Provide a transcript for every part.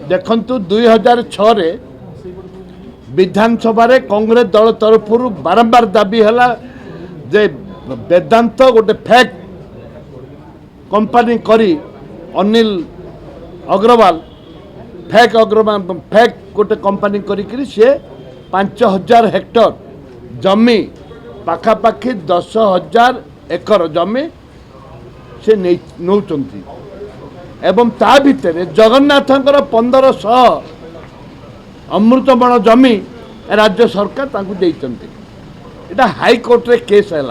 देखु 2006 विधानसभा कांग्रेस दल तरफ बारंबार दाबी है जे वेदांत गोटे फेक कंपनी करी अनिल अग्रवाल फेक गोटे कंपनी करी सी 5000 हेक्टर जमी पाखापाखि 10,000 एकर जमी से नौचंती एवं ता भितर जगन्नाथंकर 1500 अमृतबण जमी राज्य सरकार तांकु देइचंती। इटा हाईकोर्ट रे केस है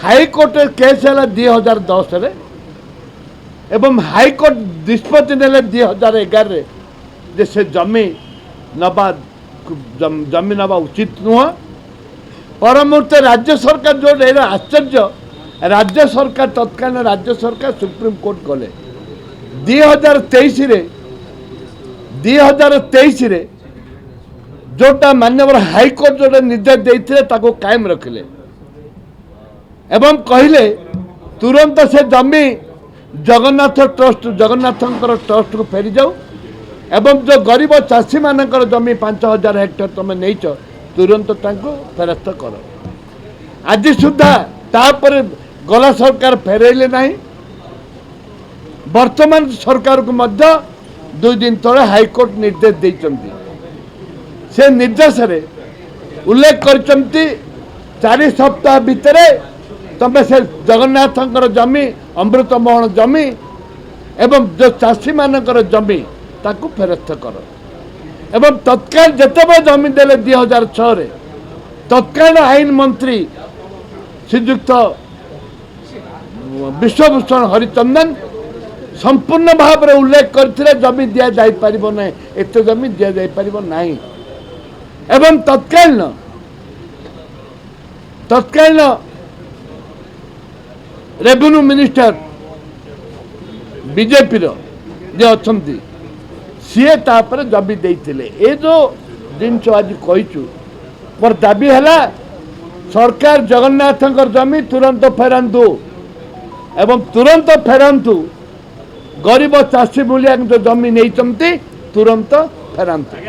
हाईकोर्ट रे केस है 2010 रे एवं हाईकोर्ट निष्पत्ति नेले 2011 रे जे से जमी नबा जमी नबा उचित नुह परमुहूर्त राज्य सरकार जो आश्चर्य राज्य सरकार तत्कालीन राज्य सरकार सुप्रीम कोर्ट गले 2023 रे जोटा माननीय हाईकोर्ट जो निर्देश देते ताको कायम रखिले एवं कहले तुरंत से जमी जगन्नाथ ट्रस्ट को फेरी जाऊ एवं जो गरीब चाषी मानकर जमी 5000 हेक्टर तुम नहीं तुरंत फेरस्त कर आज सुधा तापर गला सरकार फेरेले नहीं वर्तमान सरकार को मध्य 2 दिन तले हाईकोर्ट निर्देश देइचंती से निर्देश रे उल्लेख करचंती 4 सप्ताह भितर तमे से जगन्नाथंकर जमी अमृतमोहन जमी एवं जो चाषी मानकर जमी ताकू फेरस्त कर एवं तत्काल जतबे जमी देले 2006 रे तत्काल आईन मंत्री श्रीयुक्त विश्वभूषण हरिचंदन संपूर्ण भाव में उल्लेख करथिले जमी दिया जाई परिबो नै एते जमी दिया जाई परिबो नाही एवं तत्काल रेवेन्यू मिनिस्टर बीजेपी रो जे अछंती सीए तापर जमी देइथिले ए जो दिन आज कहिचु मोर दाबी हला सरकार जगन्नाथंकर जमी तुरंत फेरंतु एवं तुरंत फेरंतु गरीब चाषी मूलिया जो जमी नहीं तुरंत फेरंतु।